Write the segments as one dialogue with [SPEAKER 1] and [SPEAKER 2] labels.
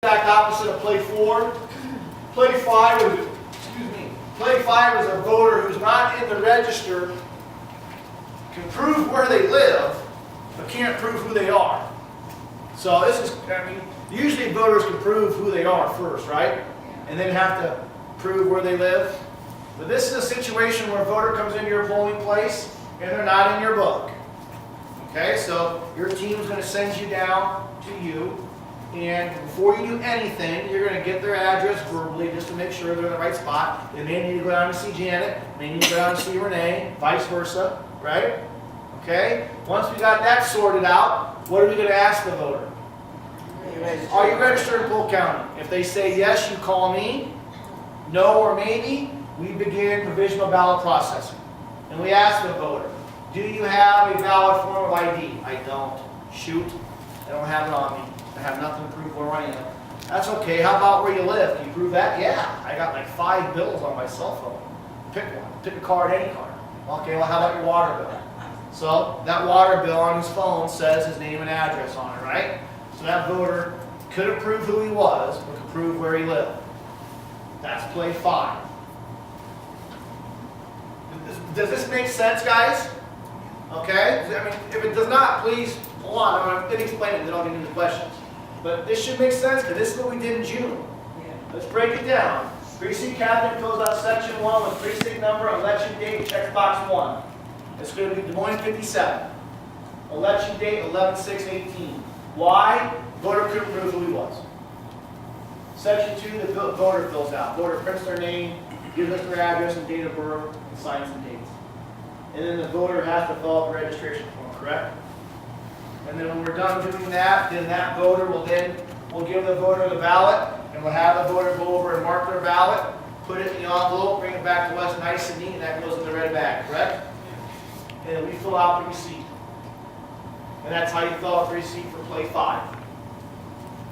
[SPEAKER 1] Exact opposite of play 4. Play 5 is, play 5 is a voter who's not in the register, can prove where they live, but can't prove who they are. So this is, usually voters can prove who they are first, right? And then have to prove where they live. But this is a situation where a voter comes into your polling place and they're not in your book. Okay, so your team's going to send you down to you. And before you do anything, you're going to get their address verbally just to make sure they're in the right spot. They may need to go down to see Janet. They need to go down to see Renee, vice versa, right? Okay? Once we got that sorted out, what are we going to ask the voter? Are you registered in Polk County? If they say yes, you call me. No or maybe, we begin provisional ballot processing. And we ask the voter, do you have a valid form of ID? I don't. Shoot. I don't have it on me. I have nothing to prove where I am. That's okay. How about where you live? Can you prove that? Yeah. I got like 5 bills on my cell phone. Pick one. Pick a card, any card. Okay, well, how about your water bill? So that water bill on his phone says his name and address on it, right? So that voter couldn't prove who he was, but could prove where he lived. That's play 5. Does this make sense, guys? Okay? If it does not, please hold on. I'm going to explain it, then I'll get into the questions. But this should make sense, because this is what we did in June. Let's break it down. Precinct Captain fills out section 1 with precinct number, election date, check box 1. It's going to be Des Moines 57. Election date 11/6/18. Why? Voter couldn't prove who he was. Section 2, the voter fills out. Voter prints their name, gives us their address and date of birth, and signs the dates. And then the voter has to fill out the registration form, correct? And then when we're done doing that, then that voter will we'll give the voter the ballot, and we'll have the voter go over and mark their ballot, put it in the envelope, bring it back to us nice and neat, and that goes in the red bag, correct? And then we fill out the receipt. And that's how you fill out the receipt for play 5.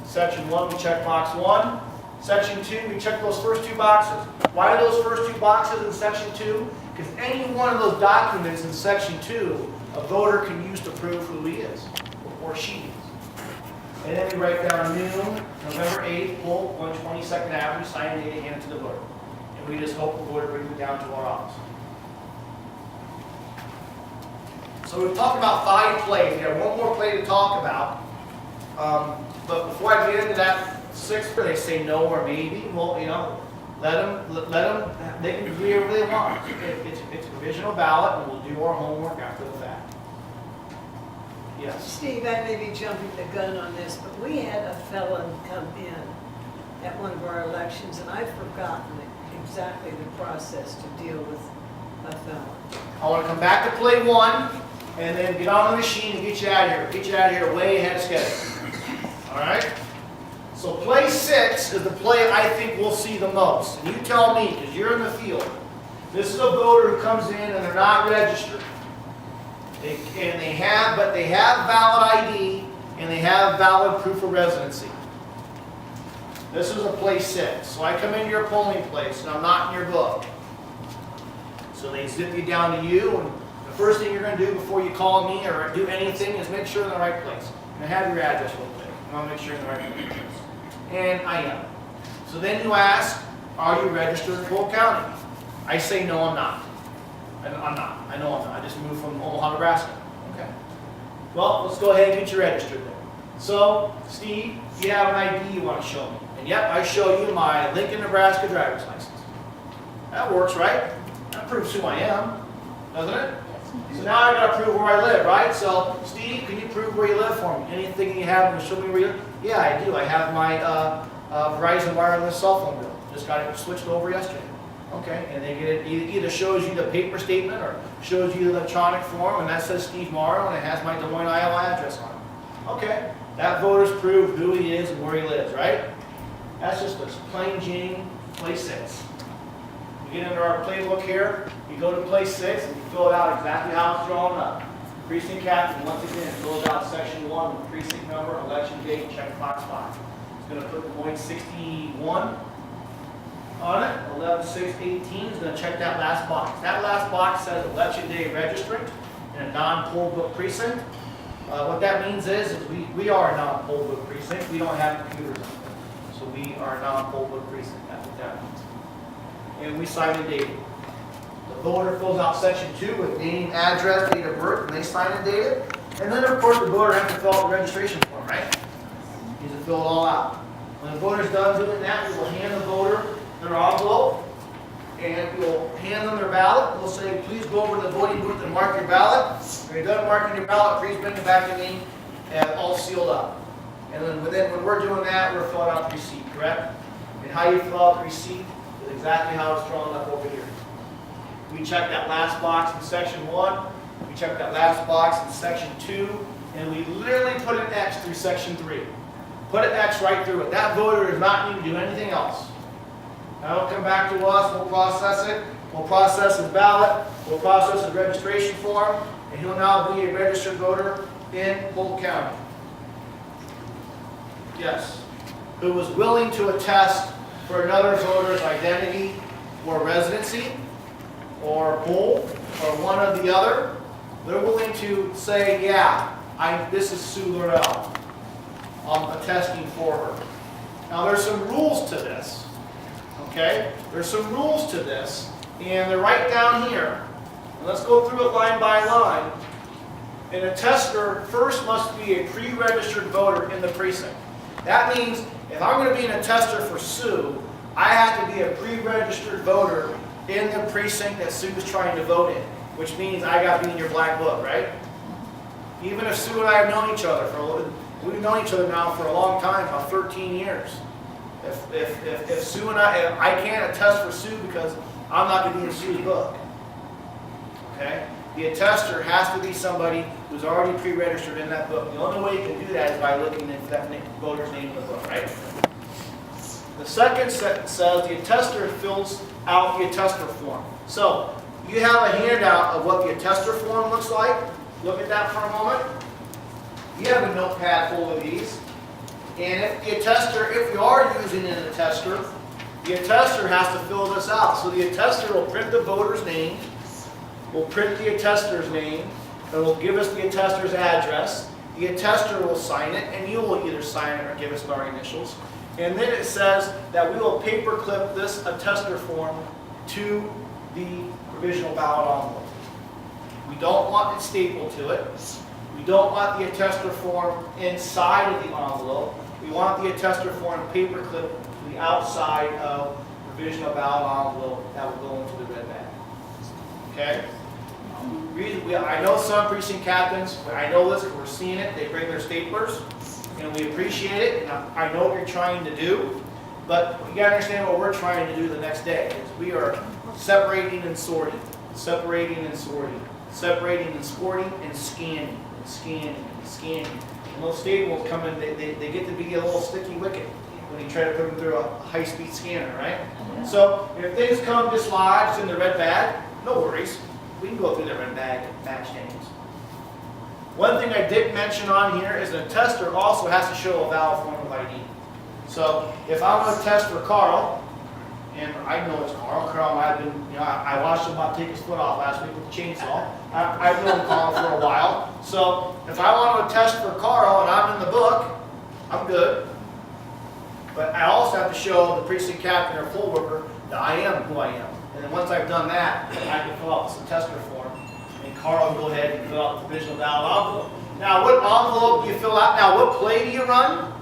[SPEAKER 1] Section 1, we check box 1. Section 2, we check those first 2 boxes. Why are those first 2 boxes in section 2? Because any one of those documents in section 2, a voter can use to prove who he is, or she is. And then we write down noon, November 8th, Polk, 122nd Avenue, sign date, and hand it to the voter. And we just hope the voter brings it down to our office. So we've talked about 5 plays. We have one more play to talk about. But before I get into that 6th, they say no or maybe. Well, let them. They can do whatever they want. It's a provisional ballot, and we'll do our homework after the fact. Yes.
[SPEAKER 2] Steve, I may be jumping the gun on this, but we had a felon come in at one of our elections, and I've forgotten exactly the process to deal with a felon.
[SPEAKER 1] I want to come back to play 1, and then get on the machine and get you out of here. Get you out of here way ahead of schedule. All right? So play 6 is the play I think we'll see the most. And you tell me, because you're in the field. This is a voter who comes in and they're not registered. They have valid ID and they have valid proof of residency. This is a play 6. So I come into your polling place and I'm not in your book. So they zip you down to you, and the first thing you're going to do before you call me or do anything is make sure you're in the right place. And have your address real quick. I want to make sure you're in the right place. And I am. So then you ask, are you registered in Polk County? I say no, I'm not. I'm not. I know I'm not. I just moved from Omaha, Nebraska. Okay. Well, let's go ahead and get you registered then. So, Steve, you have an ID you want to show me. And yep, I show you my Lincoln, Nebraska driver's license. That works, right? That proves who I am, doesn't it? So now I got to prove where I live, right? So, Steve, can you prove where you live for me? Anything you have to show me where you live? Yeah, I do. I have my Verizon wireless cell phone bill. Just got it switched over yesterday. Okay, and they get it, either shows you the paper statement or shows you the electronic form, and that says Steve Morrow, and it has my Des Moines, Iowa address on it. Okay, that voter's proved who he is and where he lives, right? That's just a plain Jane play 6. We get into our playbook here, you go to play 6, and you fill it out exactly how it's drawn up. Precinct Captain, once again, fills out section 1 with precinct number, election date, check box 5. It's going to put Des Moines 61 on it. 11/6/18 is going to check that last box. That last box says election day registrant in a non-poll book precinct. What that means is we are a non-poll book precinct. We don't have computers on it. be our non-poll book precinct at the time. And we sign and date it. The voter fills out section 2 with name, address, date of birth, and they sign and date it. And then of course the voter has to fill out the registration form, right? Needs to fill it all out. When the voter's done doing that, we will hand the voter their envelope, and we'll hand them their ballot. We'll say, please go over to the voting booth and mark your ballot. When you're done marking your ballot, please bring it back to me, and all sealed up. And then when we're doing that, we're filling out the receipt, correct? And how you fill out the receipt is exactly how it's drawn up over here. We check that last box in section 1, we check that last box in section 2, and we literally put an X through section 3. Put an X right through it. That voter does not need to do anything else. That'll come back to us, we'll process it, we'll process his ballot, we'll process his registration form, and he'll now be a registered voter in Polk County. Yes. Who was willing to attest for another voter's identity or residency, or both, or one or the other. They're willing to say, yeah, this is Sue Laurel. I'm attesting for her. Now there's some rules to this. Okay? There's some rules to this, and they're right down here. And let's go through it line by line. An attester first must be a pre-registered voter in the precinct. That means if I'm going to be an attester for Sue, I have to be a pre-registered voter in the precinct that Sue's trying to vote in, which means I got to be in your black book, right? Even if Sue and I have known each other for a little, we've known each other now for a long time, about 13 years. If Sue and I can't attest for Sue because I'm not going to be in Sue's book. Okay? The attester has to be somebody who's already pre-registered in that book. The only way you can do that is by looking at that voter's name in the book, right? The second sentence says the attester fills out the attester form. So, you have a handout of what the attester form looks like. Look at that for a moment. You have a notepad full of these. And if the attester, if we are using an attester, the attester has to fill this out. So the attester will print the voter's name, will print the attester's name, and will give us the attester's address. The attester will sign it, and you will either sign it or give us our initials. And then it says that we will paperclip this attester form to the provisional ballot envelope. We don't want it stapled to it. We don't want the attester form inside of the envelope. We want the attester form paperclip to the outside of the provisional ballot envelope that will go into the red bag. Okay? I know some precinct captains, I know this because we're seeing it, they bring their staplers, and we appreciate it, and I know what you're trying to do, but you got to understand what we're trying to do the next day. Is we are separating and sorting, separating and sorting, separating and sorting, and scanning, and scanning, and scanning. And those staples come in, they get to be a little sticky wicket when you try to put them through a high-speed scanner, right? So if things come dislodged in the red bag, no worries. We can go through the red bag and match names. One thing I did mention on here is an attester also has to show a valid form of ID. So if I'm going to test for Carl, and I know it's Carl. Carl might have been, I watched him about take his foot off last week with the chainsaw. I've known Carl for a while. So if I want to test for Carl and I'm in the book, I'm good. But I also have to show the precinct captain or poll worker that I am who I am. And then once I've done that, I can fill out this attester form. And Carl will go ahead and fill out the provisional ballot envelope. Now, what envelope do you fill out? Now, what play do you run?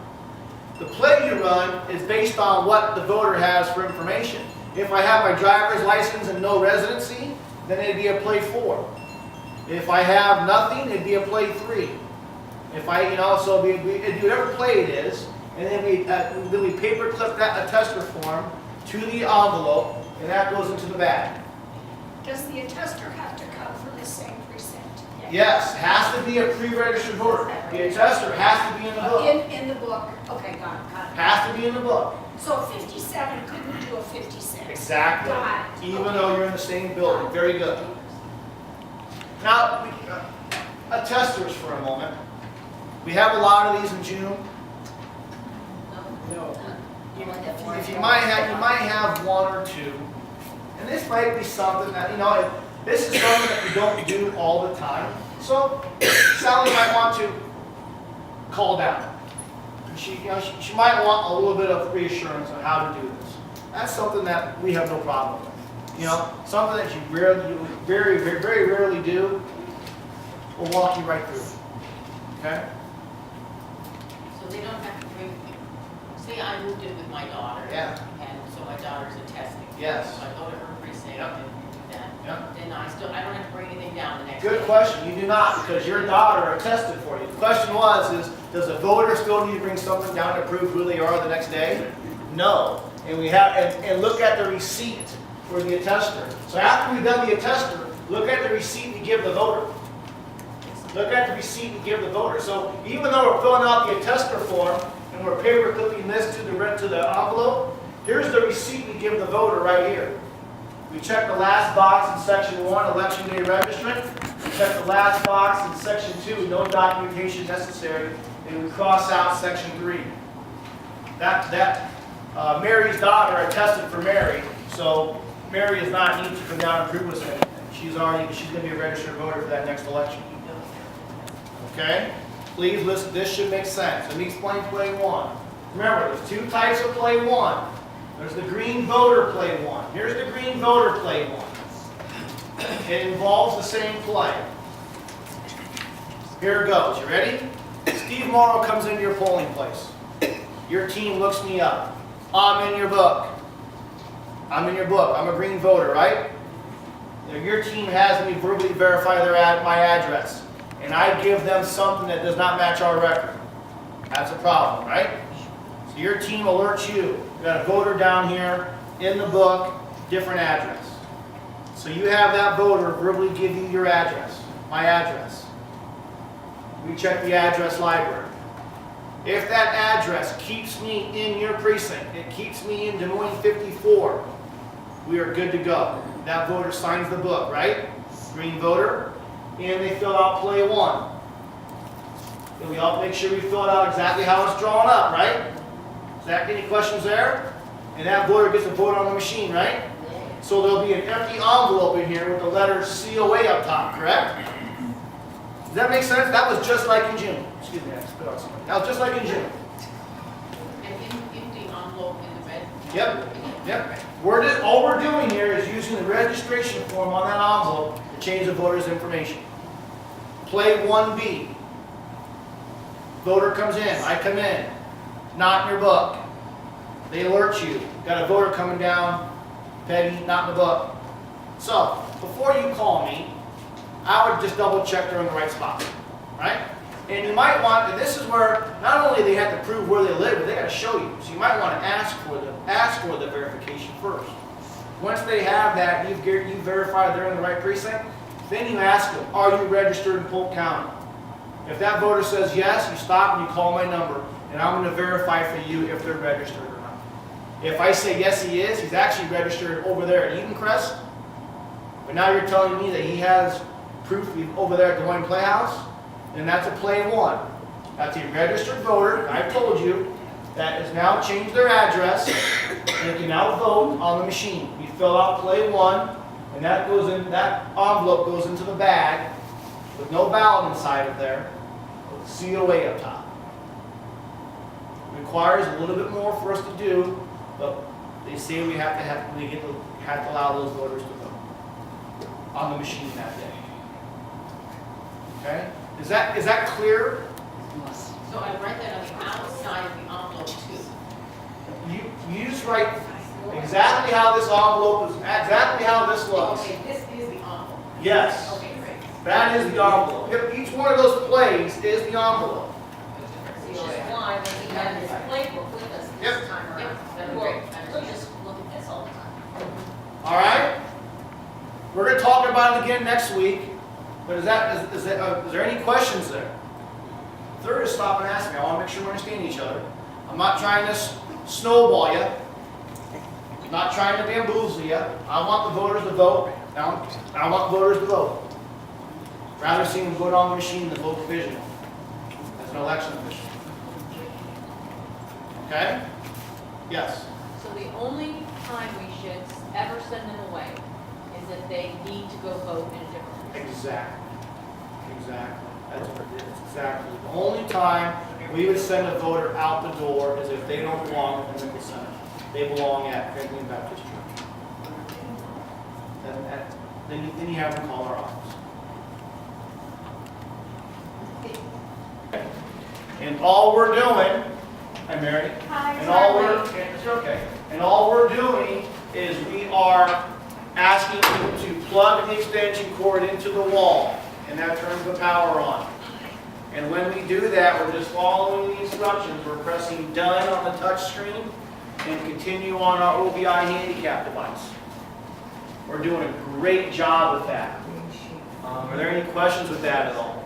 [SPEAKER 1] The play you run is based on what the voter has for information. If I have my driver's license and no residency, then it'd be a play 4. If I have nothing, it'd be a play 3. If I, so it'd be whatever play it is, and then we paper clip that attester form to the envelope, and that goes into the bag.
[SPEAKER 3] Does the attester have to come from the same precinct?
[SPEAKER 1] Yes, has to be a pre-registered voter. The attester has to be in the book.
[SPEAKER 3] In the book. Okay, got it.
[SPEAKER 1] Has to be in the book.
[SPEAKER 3] So 57 couldn't do a 56.
[SPEAKER 1] Exactly.
[SPEAKER 3] Got it.
[SPEAKER 1] Even though you're in the same building. Very good. Now, attesters for a moment. We have a lot of these in June.
[SPEAKER 2] No.
[SPEAKER 1] If you might have one or two. And this might be something that, this is something that we don't do all the time. So, Sally might want to call down. She might want a little bit of reassurance on how to do this. That's something that we have no problem with. Something that you very rarely do, we'll walk you right through it. Okay?
[SPEAKER 4] So they don't have to bring, say I moved in with my daughter.
[SPEAKER 1] Yeah.
[SPEAKER 4] And so my daughter's attesting.
[SPEAKER 1] Yes.
[SPEAKER 4] So I go to her precinct
[SPEAKER 1] Yep.
[SPEAKER 4] and do that.
[SPEAKER 1] Yep.
[SPEAKER 4] Then I don't have to bring anything down the next day.
[SPEAKER 1] Good question. You do not, because your daughter attested for you. The question was, does a voter still need to bring something down to prove who they are the next day? No. And we have, and look at the receipt for the attester. So after we've done the attester, look at the receipt we give the voter. Look at the receipt we give the voter. So even though we're filling out the attester form and we're paper clipping this to the envelope, here's the receipt we give the voter right here. We check the last box in section 1, election day registrant. We check the last box in section 2, no documentation necessary, and we cross out section 3. Mary's daughter attested for Mary, so Mary does not need to come down and prove us anything. She's going to be a registered voter for that next election. Okay? Please listen, this should make sense. Let me explain play 1. Remember, there's 2 types of play 1. There's the green voter play 1. Here's the green voter play 1. It involves the same play. Here it goes. You ready? Steve Morrow comes into your polling place. Your team looks me up. I'm in your book. I'm in your book. I'm a green voter, right? Your team has me verbally verify my address. And I give them something that does not match our record. That's a problem, right? So your team alerts you. You got a voter down here in the book, different address. So you have that voter verbally give you your address, my address. We check the address library. If that address keeps me in your precinct, it keeps me in Des Moines 54, we are good to go. That voter signs the book, right? Green voter. And they fill out play 1. And we all make sure we fill it out exactly how it's drawn up, right? Zach, any questions there? And that voter gets a vote on the machine, right? So there'll be an empty envelope in here with the letter COA up top, correct? Does that make sense? That was just like in June. Excuse me, I spit out something. That was just like in June.
[SPEAKER 4] And in the envelope in the red.
[SPEAKER 1] Yep. All we're doing here is using the registration form on that envelope to change the voter's information. Play 1B. Voter comes in. I come in. Not in your book. They alert you. Got a voter coming down. Peggy, not in the book. So, before you call me, I would just double check they're in the right spot. Right? And you might want, and this is where not only they have to prove where they live, but they got to show you. So you might want to ask for the verification first. Once they have that, you verify they're in the right precinct, then you ask them, are you registered in Polk County? If that voter says yes, you stop and you call my number, and I'm going to verify for you if they're registered or not. If I say yes he is, he's actually registered over there at Edencrest, but now you're telling me that he has proof over there at Des Moines Playhouse, and that's a play 1. That's a registered voter, I've told you, that has now changed their address, and they can now vote on the machine. You fill out play 1, and that envelope goes into the bag with no ballot inside of there, with COA up top. Requires a little bit more for us to do, but they say we have to allow those voters to vote on the machine that day. Okay? Is that clear?
[SPEAKER 4] So I write that on the outside of the envelope too.
[SPEAKER 1] You just write exactly how this envelope is, exactly how this looks.
[SPEAKER 4] Okay, this is the envelope.
[SPEAKER 1] Yes.
[SPEAKER 4] Okay, great.
[SPEAKER 1] That is the envelope. Each one of those plays is the envelope.
[SPEAKER 5] Which is why when we had this playbook with us
[SPEAKER 1] Yep.
[SPEAKER 5] this time
[SPEAKER 4] Yep,
[SPEAKER 5] around,
[SPEAKER 4] that'd be
[SPEAKER 5] well,
[SPEAKER 4] great.
[SPEAKER 5] we'll just look at this all the time.
[SPEAKER 1] All right? We're going to talk about it again next week. But is there any questions there? Third is stop and ask me. I want to make sure we understand each other. I'm not trying to snowball you. I'm not trying to bamboozle you. I want the voters to vote. I want voters to vote. Rather see them vote on the machine than vote provisional as an election official. Okay? Yes?
[SPEAKER 6] So the only time we should ever send them away is if they need to go vote in a different place.
[SPEAKER 1] Exactly. That's what it is. Exactly. The only time we would send a voter out the door as if they don't belong at the Nickel Center. They belong at Franklin Baptist Church. Then you have them call our office. And all we're doing, hi Mary.
[SPEAKER 3] Hi,
[SPEAKER 1] And all
[SPEAKER 3] sorry.
[SPEAKER 1] it's okay. And all we're doing is we are asking you to plug the extension cord into the wall, and that turns the power on. And when we do that, we're just following the instructions. We're pressing done on the touch screen and continue on our OBI handicap device. We're doing a great job with that. Are there any questions with that at all?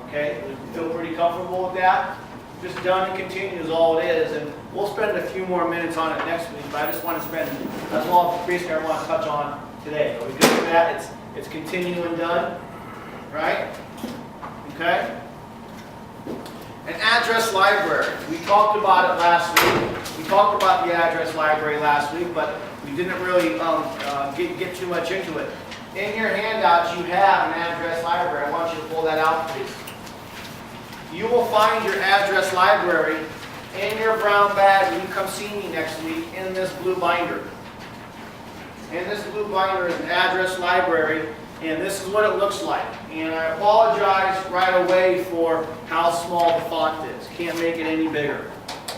[SPEAKER 1] Okay, you feel pretty comfortable with that? Just done and continue is all it is, and we'll spend a few more minutes on it next week, but I just want to spend, that's all basically I want to touch on today. Are we good with that? It's continue and done, right? Okay? An address library. We talked about it last week. We talked about the address library last week, but we didn't really get too much into it. In your handouts, you have an address library. I want you to pull that out, please. You will find your address library in your brown bag when you come see me next week in this blue binder. And this blue binder is an address library, and this is what it looks like. And I apologize right away for how small the font is. Can't make it any bigger.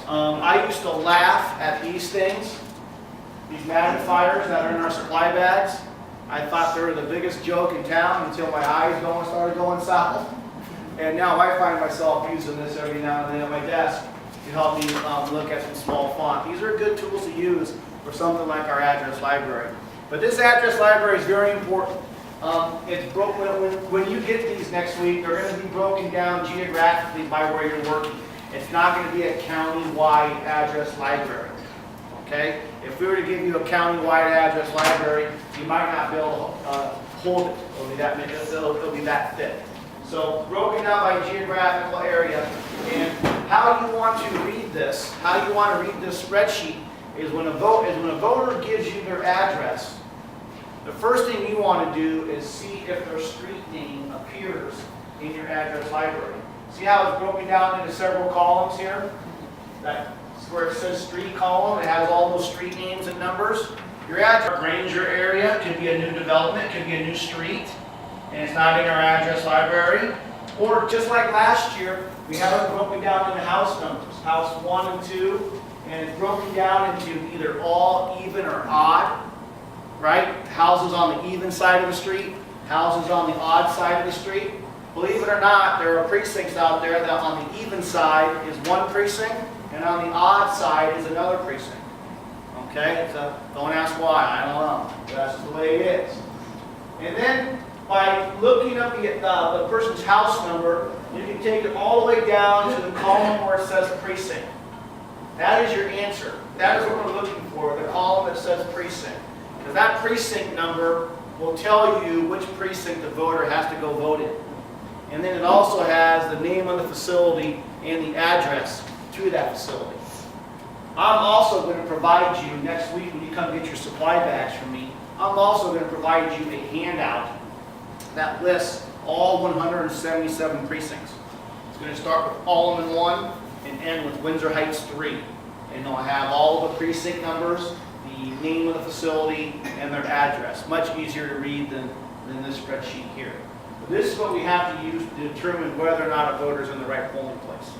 [SPEAKER 1] I used to laugh at these things, these magnifiers that are in our supply bags. I thought they were the biggest joke in town until my eyes started going south. And now I find myself using this every now and then at my desk to help me look at some small font. These are good tools to use for something like our address library. But this address library is very important. It's broken when you get these next week. They're going to be broken down geographically by where you're working. It's not going to be a county-wide address library. Okay? If we were to give you a county-wide address library, you might not be able to hold it. It'll be that thick. So broken down by geographical area, and how you want to read this, how you want to read this spreadsheet is when a voter gives you their address, the first thing you want to do is see if their street name appears in your address library. See how it's broken down into several columns here? That's where it says street column. It has all those street names and numbers. Your address Granger area could be a new development, could be a new street, and it's not in our address library. Or just like last year, we have it broken down into house numbers, house 1 and 2, and it's broken down into either all, even, or odd, right? Houses on the even side of the street, houses on the odd side of the street. Believe it or not, there are precincts out there that on the even side is one precinct, and on the odd side is another precinct. Okay, so don't ask why, I don't know. That's just the way it is. And then by looking up the person's house number, you can take it all the way down to the column where it says precinct. That is your answer. That is what we're looking for, the column that says precinct. Because that precinct number will tell you which precinct the voter has to go vote in. And then it also has the name of the facility and the address to that facility. I'm also going to provide you, next week when you come get your supply bags from me, I'm also going to provide you a handout that lists all 177 precincts. It's going to start with Alleman 1 and end with Windsor Heights 3. And they'll have all of the precinct numbers, the name of the facility, and their address. Much easier to read than this spreadsheet here. But this is what we have to use to determine whether or not a voter is in the right polling place.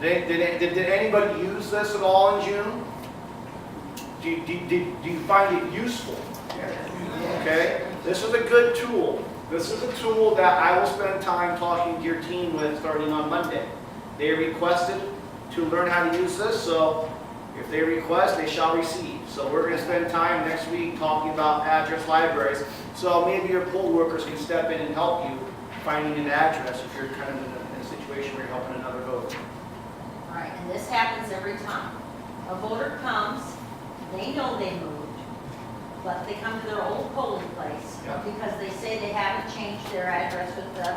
[SPEAKER 1] Did anybody use this at all in June? Do you find it useful? Okay, this is a good tool. This is a tool that I will spend time talking to your team with starting on Monday. They requested to learn how to use this, so if they request, they shall receive. So we're going to spend time next week talking about address libraries. So maybe your poll workers can step in and help you finding an address if you're kind of in a situation where you're helping another voter.
[SPEAKER 5] All right, and this happens every time. A voter comes, they know they moved, but they come to their old polling place
[SPEAKER 1] Yeah.
[SPEAKER 5] because they say they haven't changed their address with the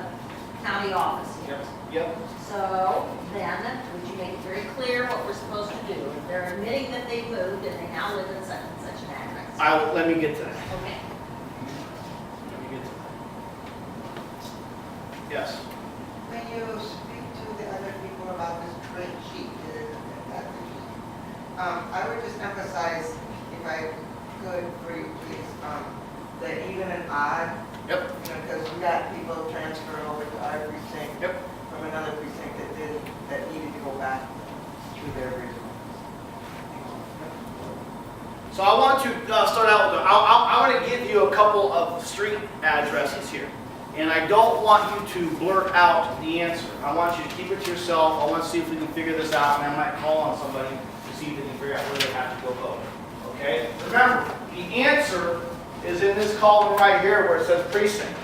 [SPEAKER 5] county office yet.
[SPEAKER 1] Yep.
[SPEAKER 5] So then, would you make it very clear what we're supposed to do? If they're admitting that they moved and they now live in such and such an address.
[SPEAKER 1] Let me get to that.
[SPEAKER 5] Okay.
[SPEAKER 1] Let me get to that. Yes.
[SPEAKER 7] When you speak to the other people, I would just emphasize, if I could, for you, please, the even and odd.
[SPEAKER 1] Yep.
[SPEAKER 7] Because we got people transferring over to our precinct.
[SPEAKER 1] Yep.
[SPEAKER 7] From another precinct that needed to go back to their original.
[SPEAKER 1] So I want to start out with, I want to give you a couple of street addresses here. And I don't want you to blurt out the answer. I want you to keep it to yourself. I want to see if we can figure this out, and I might call on somebody to see if they can figure out where they have to go vote. Okay? Remember, the answer is in this column right here where it says precinct.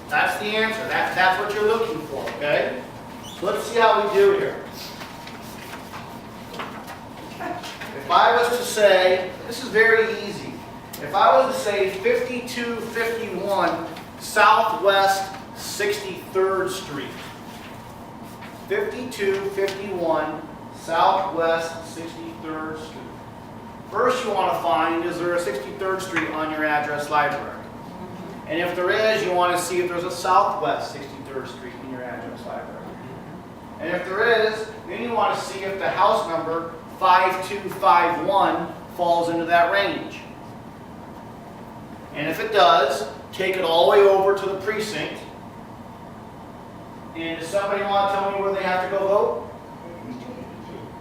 [SPEAKER 1] That's the answer. That's what you're looking for, okay? So let's see how we do here. If I was to say, this is very easy. If I was to say 5251 Southwest 63rd Street. 5251 Southwest 63rd Street. First you want to find, is there a 63rd Street on your address library? And if there is, you want to see if there's a Southwest 63rd Street in your address library. And if there is, then you want to see if the house number 5251 falls into that range. And if it does, take it all the way over to the precinct. And does somebody want to tell me where they have to go vote?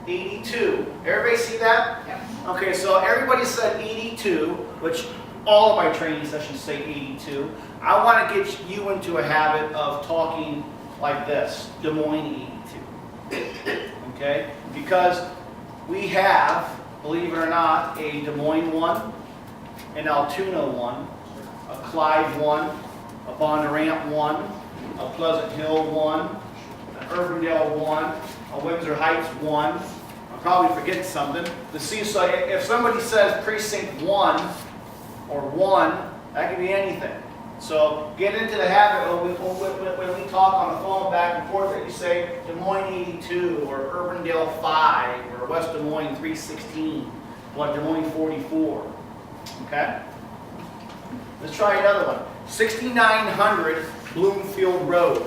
[SPEAKER 1] 82. Everybody see that?
[SPEAKER 3] Yep.
[SPEAKER 1] Okay, so everybody said 82, which all of my training sessions say 82. I want to get you into a habit of talking like this, Des Moines 82. Okay? Because we have, believe it or not, a Des Moines 1, an Altoona 1, a Clyde 1, a Bonnarant 1, a Pleasant Hill 1, an Urbandale 1, a Windsor Heights 1. I'm probably forgetting something. So if somebody says precinct 1 or 1, that could be anything. So get into the habit of when we talk on the phone back and forth that you say Des Moines 82 or Urbandale 5 or West Des Moines 316 or Des Moines 44. Okay? Let's try another one. 6900 Bloomfield Road.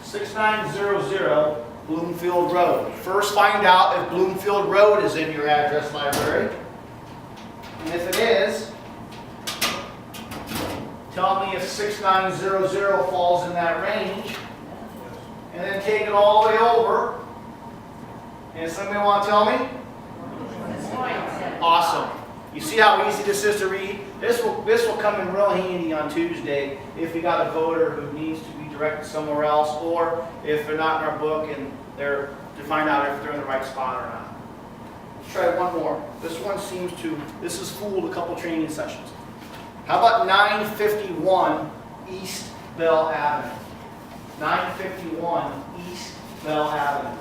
[SPEAKER 1] 6900 Bloomfield Road. First find out if Bloomfield Road is in your address library. And if it is, tell me if 6900 falls in that range. And then take it all the way over. And somebody want to tell me? Awesome. You see how easy this is to read? This will come in real handy on Tuesday if we got a voter who needs to be directed somewhere else, or if they're not in our book and they're to find out if they're in the right spot or not. Let's try one more. This has fooled a couple training sessions. How about 951 East Bell Avenue? 951 East Bell Avenue.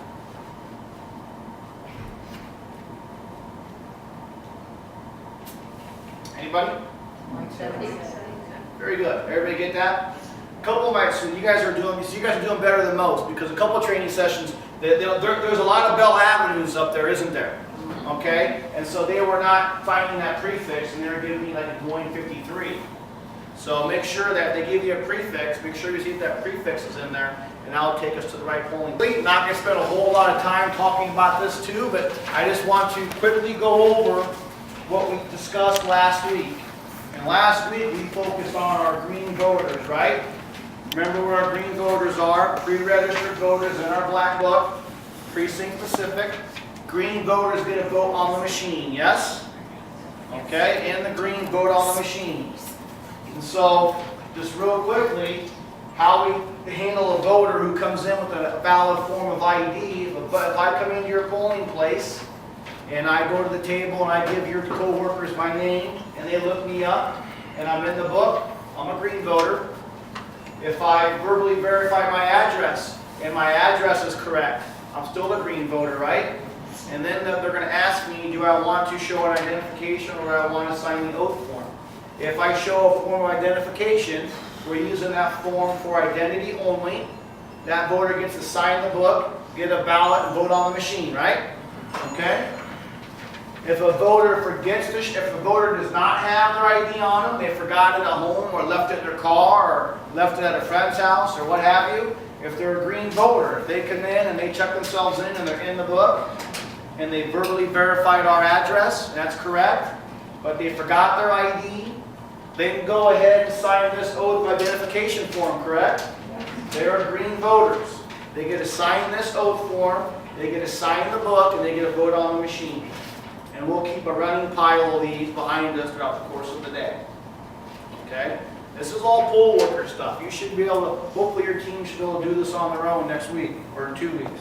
[SPEAKER 1] Anybody?
[SPEAKER 5] 170.
[SPEAKER 1] Very good. Everybody get that? A couple of my, so you guys are doing better than most, because a couple of training sessions, there's a lot of Bell Avenues up there, isn't there? Okay? And so they were not finding that prefix, and they were giving me like a Des Moines 53. So make sure that they give you a prefix, make sure you see if that prefix is in there, and that'll take us to the right polling. I'm not going to spend a whole lot of time talking about this too, but I just want to quickly go over what we discussed last week. And last week we focused on our green voters, right? Remember where our green voters are? Pre-registered voters in our black book, precinct specific. Green voters get a vote on the machine, yes? Okay, and the green vote on the machine. And so, just real quickly, how we handle a voter who comes in with a valid form of ID. If I come into your polling place and I go to the table and I give your co-workers my name and they look me up and I'm in the book, I'm a green voter. If I verbally verify my address and my address is correct, I'm still a green voter, right? And then they're going to ask me, do I want to show an identification or do I want to sign the oath form? If I show a form of identification, we're using that form for identity only. That voter gets to sign the book, get a ballot, and vote on the machine, right? Okay? If a voter if the voter does not have their ID on them, they forgot it at home or left it in their car or left it at a friend's house or what have you, if they're a green voter, if they come in and they check themselves in and they're in the book, and they verbally verified our address, that's correct, but they forgot their ID, they can go ahead and sign this oath of identification form, correct? They are green voters. They get to sign this oath form, they get to sign the book, and they get to vote on the machine. And we'll keep a running pile of these behind us throughout the course of the day. Okay? This is all poll worker stuff. You should be able to, hopefully your team should be able to do this on their own next week or in 2 weeks.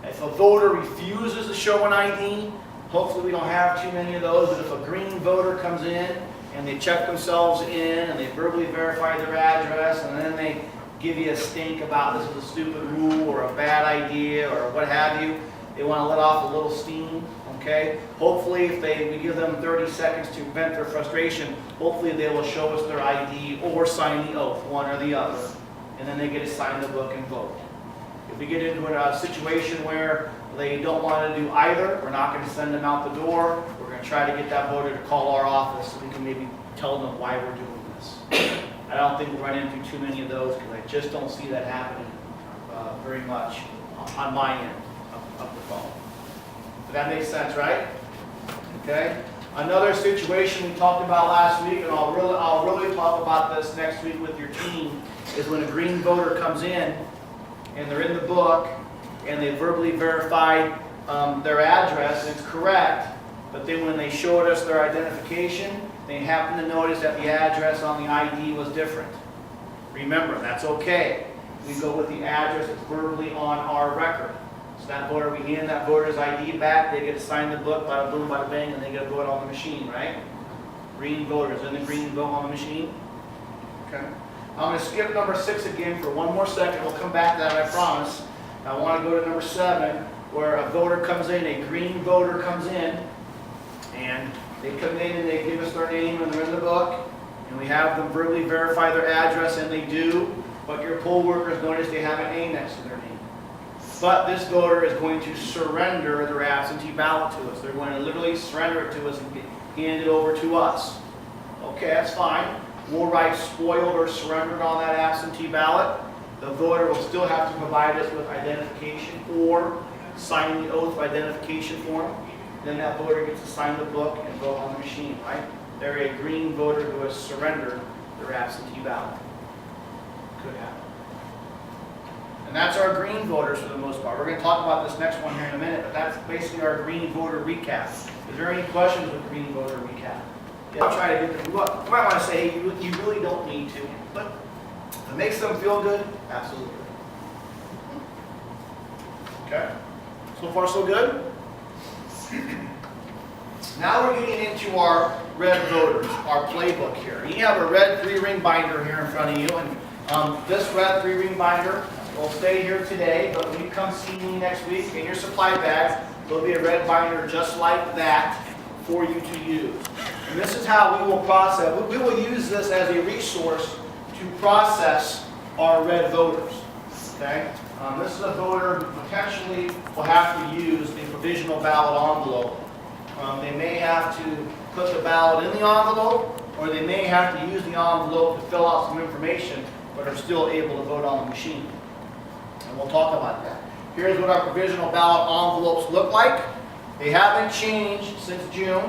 [SPEAKER 1] If a voter refuses to show an ID, hopefully we don't have too many of those, but if a green voter comes in and they check themselves in and they verbally verify their address and then they give you a stink about this is a stupid rule or a bad idea or what have you, they want to let off a little steam, okay? Hopefully if we give them 30 seconds to vent their frustration, hopefully they will show us their ID or sign the oath, one or the other, and then they get to sign the book and vote. If we get into a situation where they don't want to do either, we're not going to send them out the door. We're going to try to get that voter to call our office so we can maybe tell them why we're doing this. I don't think we'll run into too many of those because I just don't see that happening very much on my end of the phone. But that makes sense, right? Okay. Another situation we talked about last week, and I'll really talk about this next week with your team, is when a green voter comes in and they're in the book and they verbally verified their address and it's correct, but then when they showed us their identification, they happened to notice that the address on the ID was different. Remember, that's okay. We go with the address that's verbally on our record. So that voter, we hand that voter's ID back, they get to sign the book, bada boom, bada bang, and they get to vote on the machine, right? Green voters, and the green vote on the machine. Okay. I'm going to skip number 6 again for one more second. We'll come back to that, I promise. I want to go to number 7, where a voter comes in, a green voter comes in, and they come in and they give us their name and they're in the book, and we have them verbally verify their address, and they do, but your poll workers notice they have an A next to their name. But this voter is going to surrender their absentee ballot to us. They're going to literally surrender it to us and hand it over to us. Okay, that's fine. We'll write spoiled or surrendered on that absentee ballot. The voter will still have to provide us with identification or sign the oath of identification form. Then that voter gets to sign the book and vote on the machine, right? They're a green voter who has surrendered their absentee ballot. Could happen. And that's our green voters for the most part. We're going to talk about this next one here in a minute, but that's basically our green voter recap. Is there any questions with green voter recap? Yeah, I'll try to get them. You might want to say, hey, you really don't need to, but if it makes them feel good, absolutely. Okay? So far, so good? Now we're getting into our red voters, our playbook here. You have a red 3-ring binder here in front of you, and this red 3-ring binder will stay here today, but when you come see me next week in your supply bags, there'll be a red binder just like that for you to use. And this is how we will process. We will use this as a resource to process our red voters. Okay? This is a voter who potentially will have to use a provisional ballot envelope. They may have to put the ballot in the envelope, or they may have to use the envelope to fill out some information, but are still able to vote on the machine. And we'll talk about that. Here's what our provisional ballot envelopes look like. They haven't changed since June.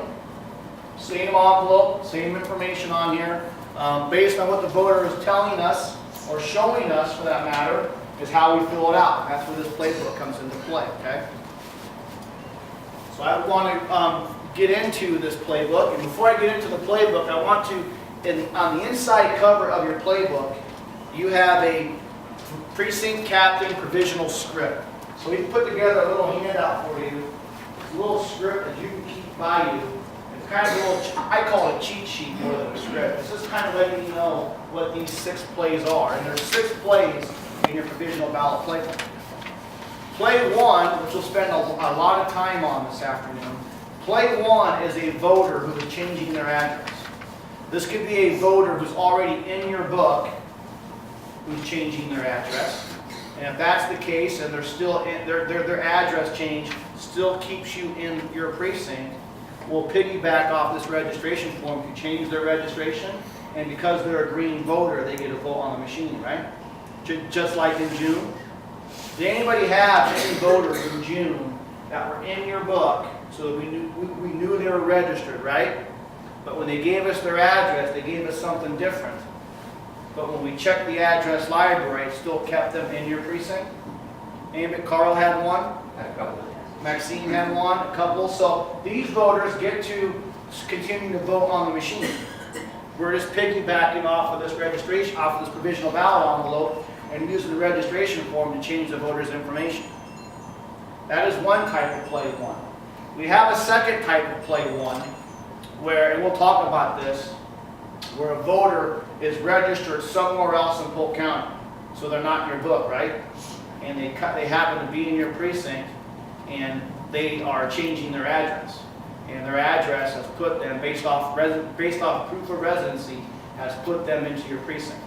[SPEAKER 1] Same envelope, same information on here. Based on what the voter is telling us, or showing us for that matter, is how we fill it out. And that's where this playbook comes into play, okay? So I want to get into this playbook. And before I get into the playbook, I want to, on the inside cover of your playbook, you have a precinct captain provisional script. So we put together a little handout for you. It's a little script that you can keep by you. It's kind of a little, I call it a cheat sheet more than a script. It's just kind of letting you know what these 6 plays are. And there's 6 plays in your provisional ballot playbook. Play 1, which we'll spend a lot of time on this afternoon. Play 1 is a voter who is changing their address. This could be a voter who's already in your book who's changing their address. And if that's the case and they're still in, their address change still keeps you in your precinct, we'll piggyback off this registration form to change their registration. And because they're a green voter, they get a vote on the machine, right? Just like in June. Did anybody have any voters in June that were in your book, so that we knew they were registered, right? But when they gave us their address, they gave us something different. But when we checked the address library, it still kept them in your precinct. And Carl had one, Maxine had one, a couple. So these voters get to continue to vote on the machine. We're just piggybacking off of this registration, off of this provisional ballot envelope, and using the registration form to change the voter's information. That is one type of play one. We have a second type of play one, where, and we'll talk about this, where a voter is registered somewhere else in Polk County. So they're not in your book, right? And they happen to be in your precinct, and they are changing their address. And their address has put them, based off proof of residency, has put them into your precinct.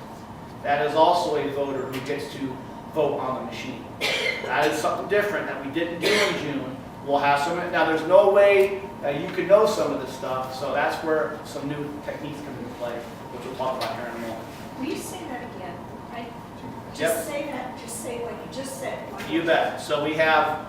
[SPEAKER 1] That is also a voter who gets to vote on the machine. That is something different that we didn't do in June. We'll have some, now there's no way that you can know some of this stuff, so that's where some new techniques come into play, which we'll talk about here in a moment.
[SPEAKER 3] Will you say that again? Right?
[SPEAKER 1] Yep.
[SPEAKER 3] Just say that, just say what you just said.
[SPEAKER 1] You bet. So we have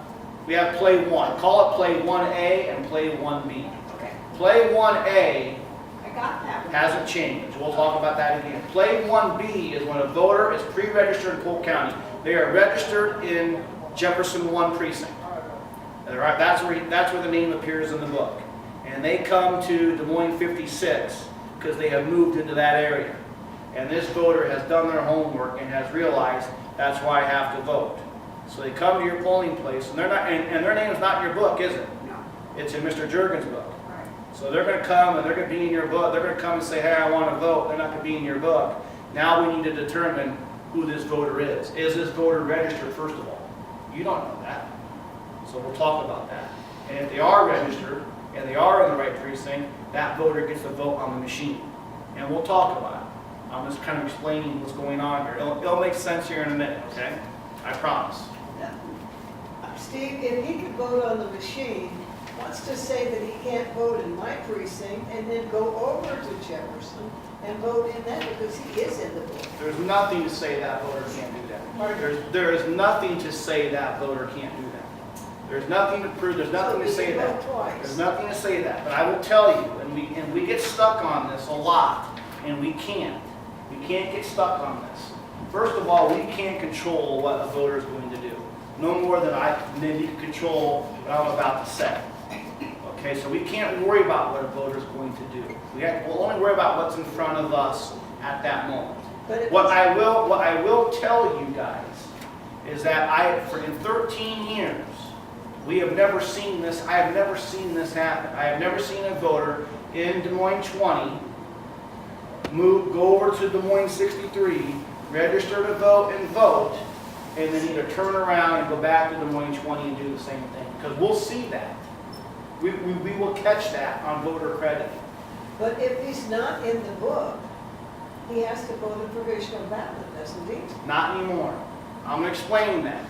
[SPEAKER 1] play one. Call it play 1A and play 1B.
[SPEAKER 3] Okay,
[SPEAKER 1] Play 1A
[SPEAKER 3] I got that one.
[SPEAKER 1] hasn't changed. We'll talk about that again. Play 1B is when a voter is pre-registered in Polk County. They are registered in Jefferson 1 precinct. All right, that's where the name appears in the book. And they come to Des Moines 56 because they have moved into that area. And this voter has done their homework and has realized that's why I have to vote. So they come to your polling place, and they're not, and their name is not in your book, is it?
[SPEAKER 3] No,
[SPEAKER 1] It's in Mr. Juergen's book.
[SPEAKER 3] right.
[SPEAKER 1] So they're going to come and they're going to be in your book. They're going to come and say, hey, I want to vote. They're not going to be in your book. Now we need to determine who this voter is. Is this voter registered, first of all? You don't know that. So we'll talk about that. And if they are registered and they are in the right precinct, that voter gets to vote on the machine. And we'll talk about it. I'm just kind of explaining what's going on here. It'll make sense here in a minute, okay? I promise.
[SPEAKER 2] Steve, if he could vote on the machine, what's to say that he can't vote in my precinct and then go over to Jefferson and vote in that because he is in the book?
[SPEAKER 1] There's nothing to say that voter can't do that. There is nothing to say that voter can't do that. There's nothing to prove, there's nothing to say that. There's nothing to say that. But I will tell you, and we get stuck on this a lot, and we can't. We can't get stuck on this. First of all, we can't control what a voter is going to do. No more than you can control what I'm about to say. Okay, so we can't worry about what a voter is going to do. We'll only worry about what's in front of us at that moment. What I will tell you guys is that in 13 years, we have never seen this. I have never seen this happen. I have never seen a voter in Des Moines 20 go over to Des Moines 63, register to vote, and then either turn around and go back to Des Moines 20 and do the same thing. Because we'll see that. We will catch that on voter credit.
[SPEAKER 2] But if he's not in the book, he has to vote a provisional ballot, doesn't he?
[SPEAKER 1] Not anymore. I'm going to explain that.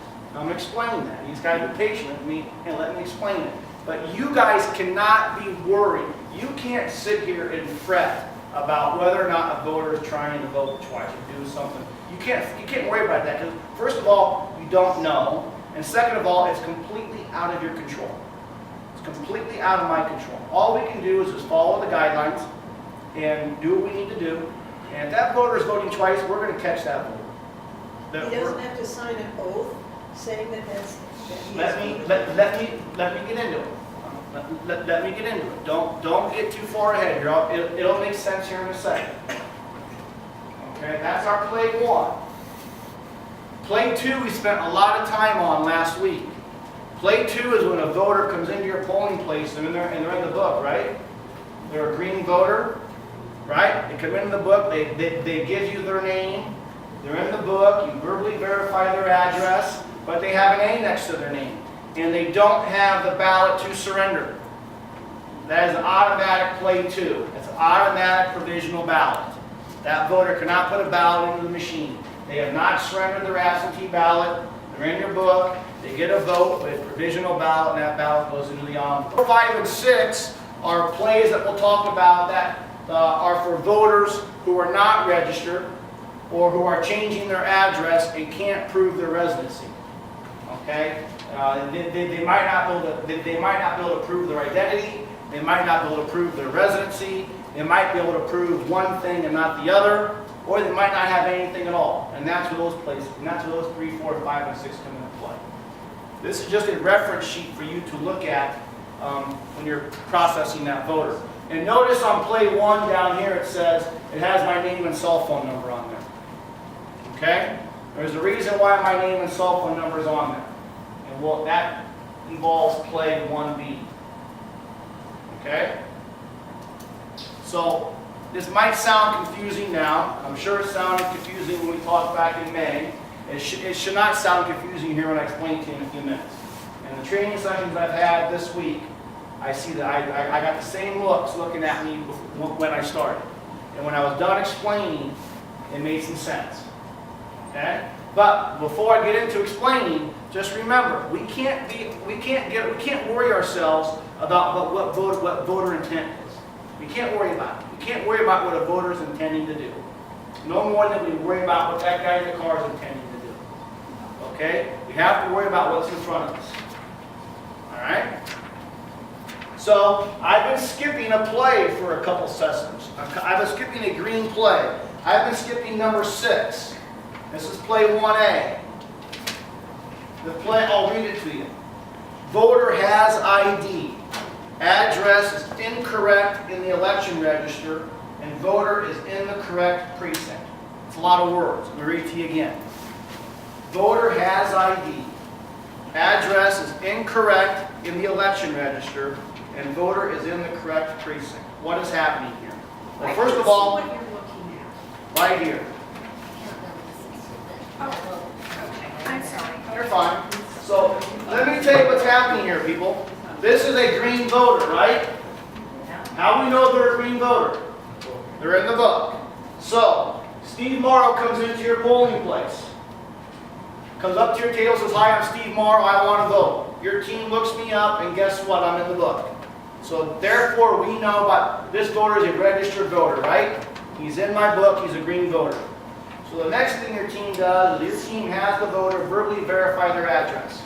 [SPEAKER 1] He's got to be patient with me and let me explain it. But you guys cannot be worried. You can't sit here and fret about whether or not a voter is trying to vote twice or do something. You can't worry about that because first of all, you don't know, and second of all, it's completely out of your control. It's completely out of my control. All we can do is just follow the guidelines and do what we need to do. And if that voter is voting twice, we're going to catch that voter.
[SPEAKER 2] He doesn't have to sign an oath saying that he
[SPEAKER 1] Let me get into it. Let me get into it. Don't get too far ahead here. It'll make sense here in a second. Okay, that's our play one. Play two we spent a lot of time on last week. Play two is when a voter comes into your polling place and they're in the book, right? They're a green voter, right? They come in the book, they give you their name, they're in the book, you verbally verify their address, but they have an A next to their name. And they don't have the ballot to surrender. That is an automatic play two. It's an automatic provisional ballot. That voter cannot put a ballot into the machine. They have not surrendered their absentee ballot. They're in your book. They get a vote with provisional ballot, and that ballot goes into the envelope. 4, 5, and 6 are plays that we'll talk about that are for voters who are not registered or who are changing their address and can't prove their residency. Okay? They might not be able to, they might not be able to prove their identity. They might not be able to prove their residency. They might be able to prove one thing and not the other, or they might not have anything at all. And that's where those places, and that's where those 3, 4, 5, and 6 come into play. This is just a reference sheet for you to look at when you're processing that voter. And notice on play 1 down here it says it has my name and cell phone number on there. Okay? There's a reason why my name and cell phone number is on there. And well, that involves play 1B. Okay? So, this might sound confusing now. I'm sure it sounded confusing when we talked back in May. It should not sound confusing here when I explain to you in a few minutes. In the training sessions I've had this week, I see that I got the same looks looking at me when I started. And when I was done explaining, it made some sense. Okay? But before I get into explaining, just remember, we can't worry ourselves about what voter intent is. We can't worry about it. We can't worry about what a voter is intending to do. No more than we worry about what that guy in the car is intending to do. Okay? We have to worry about what's in front of us. All right? So, I've been skipping a play for a couple sessions. I've been skipping a green play. I've been skipping number 6. This is play 1A. The play, I'll read it to you. Voter has ID. Address is incorrect in the election register, and voter is in the correct precinct. It's a lot of words. Let me read it to you again. Voter has ID. Address is incorrect in the election register, and voter is in the correct precinct. What is happening here? Well, first of all,
[SPEAKER 3] What you're looking at.
[SPEAKER 1] right here.
[SPEAKER 3] Oh, okay, I'm sorry.
[SPEAKER 1] You're fine. So, let me tell you what's happening here, people. This is a green voter, right? How do we know they're a green voter? They're in the book. So, Steve Morrow comes into your polling place. Comes up to your table, says, "Hi, I'm Steve Morrow, I want to vote." Your team looks me up, and guess what? I'm in the book. So, therefore, we know about this voter is a registered voter, right? He's in my book, he's a green voter. So the next thing your team does is your team has the voter verbally verify their address.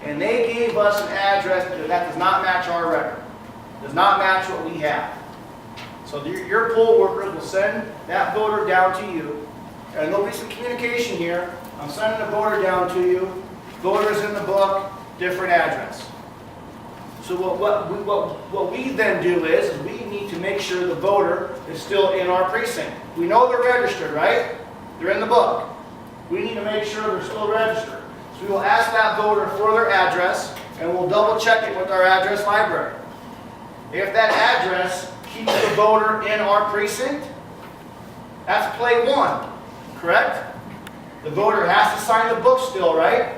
[SPEAKER 1] And they gave us an address that does not match our record. Does not match what we have. So your poll workers will send that voter down to you. And there'll be some communication here. I'm sending the voter down to you. Voter's in the book, different address. So what we then do is we need to make sure the voter is still in our precinct. We know they're registered, right? They're in the book. We need to make sure they're still registered. So we will ask that voter for their address, and we'll double check it with our address library. If that address keeps the voter in our precinct, that's play 1, correct? The voter has to sign the book still, right?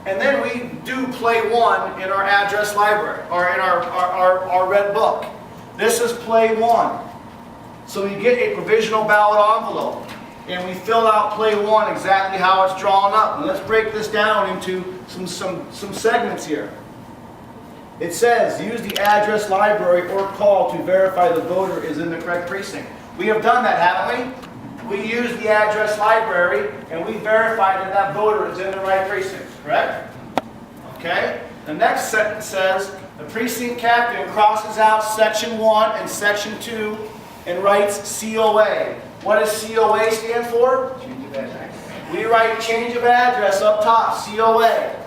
[SPEAKER 1] And then we do play 1 in our address library, or in our red book. This is play 1. So we get a provisional ballot envelope. And we fill out play 1 exactly how it's drawn up. And let's break this down into some segments here. It says, use the address library or call to verify the voter is in the correct precinct. We have done that, haven't we? We used the address library and we verified that that voter is in the right precinct, correct? Okay? The next sentence says, the precinct captain crosses out section 1 and section 2 and writes COA. What does COA stand for? Change of address. We write change of address up top, COA.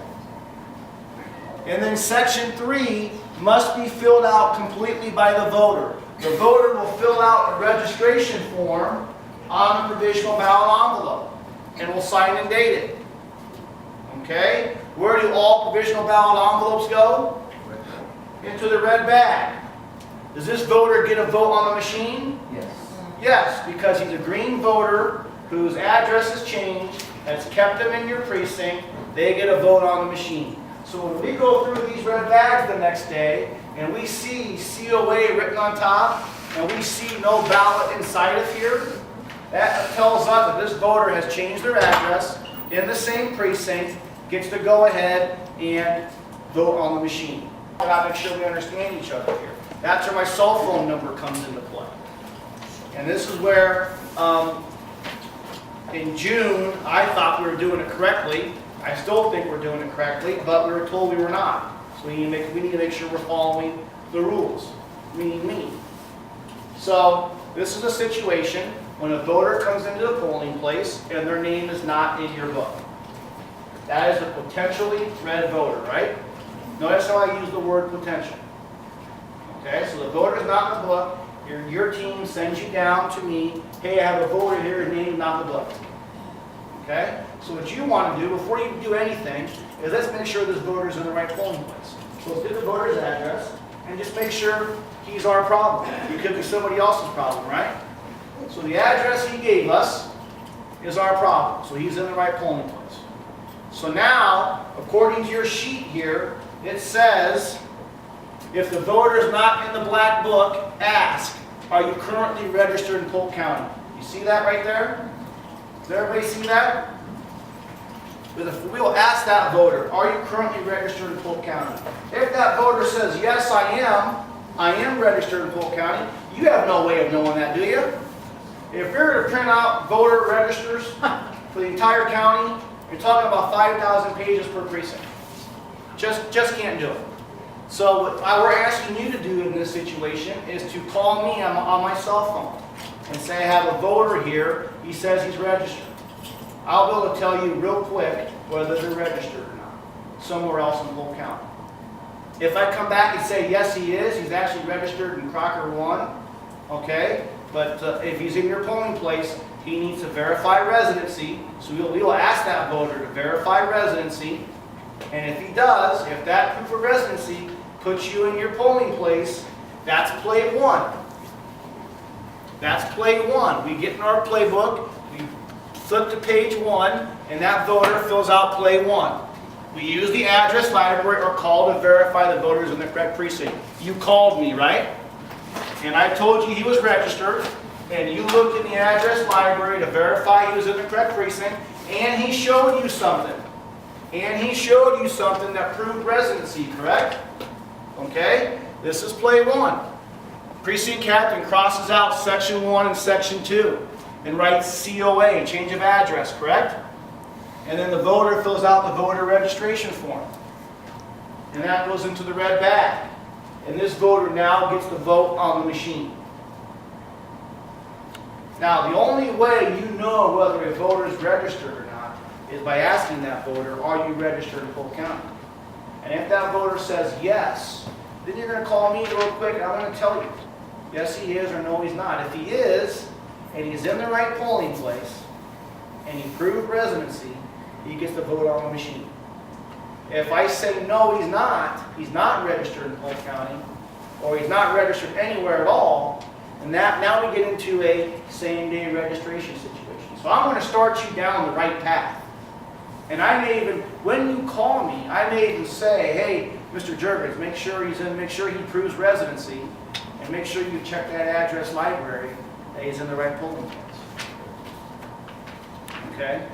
[SPEAKER 1] And then section 3 must be filled out completely by the voter. The voter will fill out a registration form on the provisional ballot envelope and will sign and date it. Okay? Where do all provisional ballot envelopes go? Into the red bag. Does this voter get a vote on the machine?
[SPEAKER 8] Yes.
[SPEAKER 1] Yes, because he's a green voter whose address has changed, that's kept them in your precinct, they get a vote on the machine. So when we go through these red bags the next day, and we see COA written on top, and we see no ballot inside of here, that tells us that this voter has changed their address in the same precinct, gets to go ahead and vote on the machine. I gotta make sure we understand each other here. That's where my cell phone number comes into play. And this is where, in June, I thought we were doing it correctly. I still think we're doing it correctly, but we were told we were not. So we need to make sure we're following the rules, meaning me. So this is a situation when a voter comes into the polling place and their name is not in your book. That is a potentially red voter, right? Notice how I use the word potential. Okay, so the voter is not in the book. Your team sends you down to me, hey, I have a voter here, his name is not in the book. Okay, so what you want to do before you do anything is let's make sure this voter is in the right polling place. So let's get the voter's address and just make sure he's our problem. He could be somebody else's problem, right? So the address he gave us is our problem. So he's in the right polling place. So now, according to your sheet here, it says, if the voter is not in the black book, ask, are you currently registered in Polk County? You see that right there? Does everybody see that? We will ask that voter, are you currently registered in Polk County? If that voter says, yes, I am registered in Polk County, you have no way of knowing that, do you? If you're to print out voter registers for the entire county, you're talking about 5,000 pages per precinct. Just can't do it. So what we're asking you to do in this situation is to call me on my cell phone and say, I have a voter here, he says he's registered. I'll be able to tell you real quick whether they're registered or not, somewhere else in Polk County. If I come back and say, yes, he is, he's actually registered in Crocker 1, okay? But if he's in your polling place, he needs to verify residency. So we will ask that voter to verify residency. And if he does, if that proof of residency puts you in your polling place, that's play 1. That's play 1. We get in our playbook, we flip to page 1, and that voter fills out play 1. We use the address library or call to verify the voters in the correct precinct. You called me, right? And I told you he was registered, and you looked in the address library to verify he was in the correct precinct, and he showed you something. And he showed you something that proved residency, correct? Okay? This is play 1. Precinct captain crosses out section 1 and section 2 and writes COA, change of address, correct? And then the voter fills out the voter registration form. And that goes into the red bag. And this voter now gets to vote on the machine. Now, the only way you know whether a voter is registered or not is by asking that voter, are you registered in Polk County? And if that voter says yes, then you're going to call me real quick and I'm going to tell you, yes he is or no he's not. If he is, and he's in the right polling place, and he proved residency, he gets to vote on the machine. If I say no he's not registered in Polk County, or he's not registered anywhere at all, and now we get into a same-day registration situation. So I'm going to start you down the right path. And I may even, when you call me, I may even say, hey, Mr. Jergens, make sure he proves residency, and make sure you check that address library that he's in the right polling place. Okay?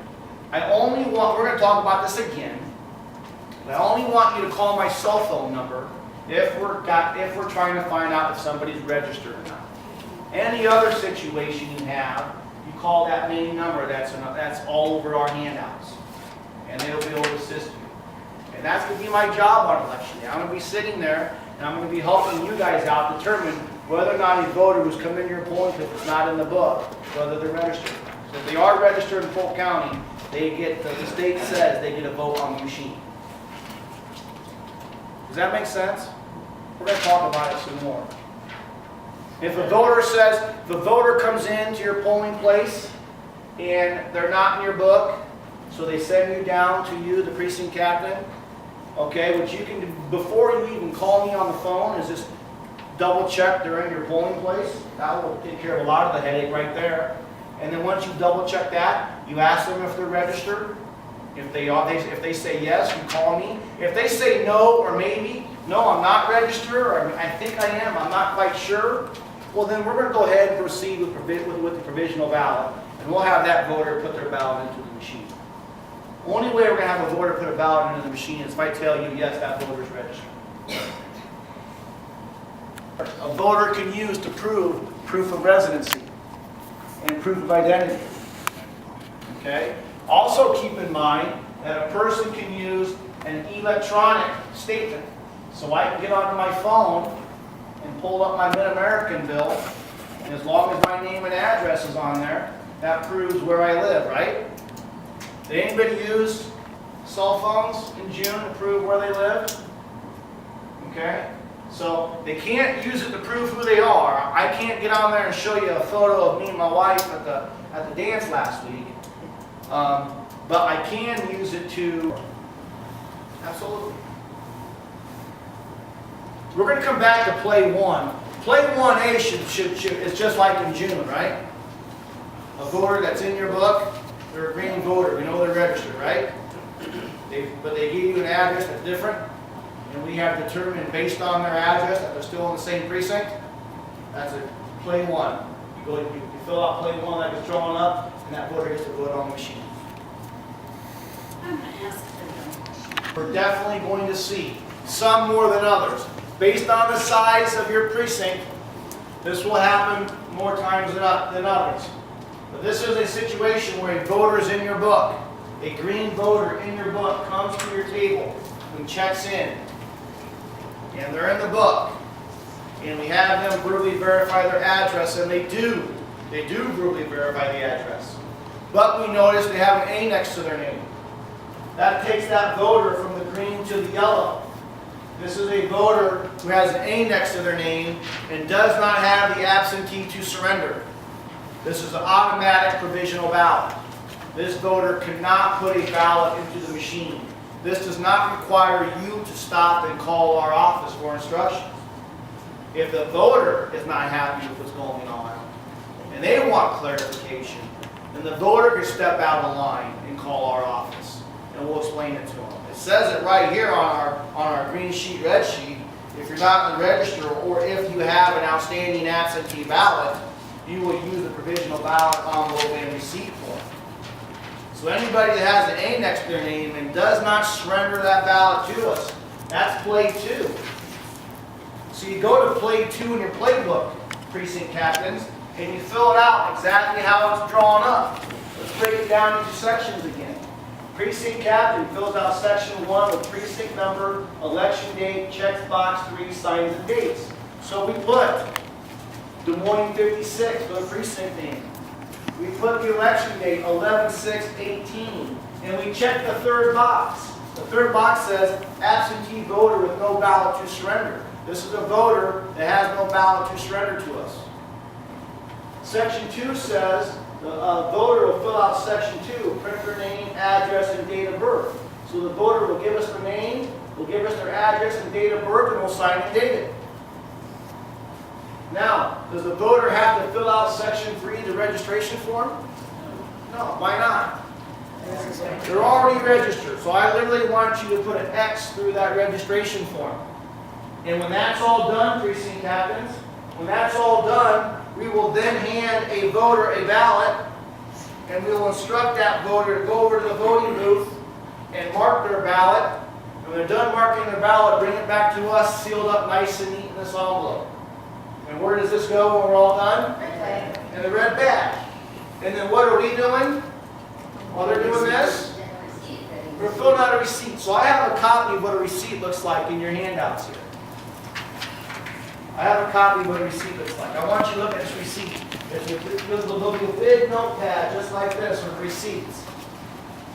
[SPEAKER 1] we're going to talk about this again, but I only want you to call my cell phone number if we're trying to find out if somebody's registered or not. Any other situation you have, you call that main number that's all over our handouts, and they'll be able to assist you. And that's going to be my job on election day. I'm going to be sitting there, and I'm going to be helping you guys out determine whether or not a voter who's come into your polling place is not in the book, whether they're registered. So if they are registered in Polk County, the state says they get a vote on the machine. Does that make sense? We're going to talk about it some more. If a voter comes into your polling place and they're not in your book, so they send you down to you, the precinct captain, okay, what you can do before you even call me on the phone is just double check they're in your polling place. That will take care of a lot of the headache right there. And then once you double check that, you ask them if they're registered. If they say yes, you call me. If they say no or maybe, no, I'm not registered, or I think I am, I'm not quite sure, well then we're going to go ahead and proceed with the provisional ballot, and we'll have that voter put their ballot into the machine. The only way we're going to have a voter put a ballot into the machine is if I tell you, yes, that voter is registered. A voter can use to prove proof of residency and proof of identity. Okay? Also keep in mind, that a person can use an electronic statement. So I can get onto my phone and pull up my Mid-American bill, and as long as my name and address is on there, that proves where I live, right? Did anybody use cell phones in June to prove where they live? Okay? So they can't use it to prove who they are. I can't get on there and show you a photo of me and my wife at the dance last week. But I can use it to, absolutely. We're going to come back to play 1. Play 1A is just like in June, right? A voter that's in your book, they're a green voter. We know they're registered, right? But they give you an address that's different, and we have determined based on their address that they're still in the same precinct. That's a play 1. You fill out play 1 that gets drawn up, and that voter gets to vote on the machine.
[SPEAKER 3] I'm gonna ask them.
[SPEAKER 1] We're definitely going to see some more than others. Based on the size of your precinct, this will happen more times than others. But this is a situation where a voter is in your book. A green voter in your book comes to your table and checks in. And they're in the book. And we have them verbally verify their address, and they do verbally verify the address. But we notice they have an A next to their name. That takes that voter from the green to the yellow. This is a voter who has an A next to their name and does not have the absentee to surrender. This is an automatic provisional ballot. This voter cannot put a ballot into the machine. This does not require you to stop and call our office for instructions. If the voter is not happy with what's going on and they want clarification, then the voter can step out of line and call our office, and we'll explain it to them. It says it right here on our green sheet, red sheet. If you're not in the register, or if you have an outstanding absentee ballot, you will use the provisional ballot envelope and receipt form. So anybody that has an A next to their name and does not surrender that ballot to us, that's play 2. So you go to play 2 in your playbook, precinct captains, and you fill it out exactly how it's drawn up. Let's break it down into sections again. Precinct captain fills out section 1 with precinct number, election date, checks box 3, signs and dates. So we put Des Moines 56 for the precinct name. We put the election date 11/6/18, and we check the third box. The third box says absentee voter with no ballot to surrender. This is a voter that has no ballot to surrender to us. Section 2 says the voter will fill out section 2, print their name, address, and date of birth. So the voter will give us their name, will give us their address and date of birth, and we'll sign and date it. Now, does the voter have to fill out section 3, the registration form? No, why not? They're already registered, so I literally want you to put an X through that registration form. And when that's all done, precinct captains, when that's all done, we will then hand a voter a ballot, and we will instruct that voter to go over to the voting booth and mark their ballot. And when they're done marking their ballot, bring it back to us, sealed up nice and neat in this envelope. And where does this go when we're all done? In the red bag. And then what are we doing while they're doing this? We're filling out a receipt. So I have a copy of what a receipt looks like in your handouts here. I have a copy of what a receipt looks like. I want you to look at this receipt. There's a big notepad just like this with receipts.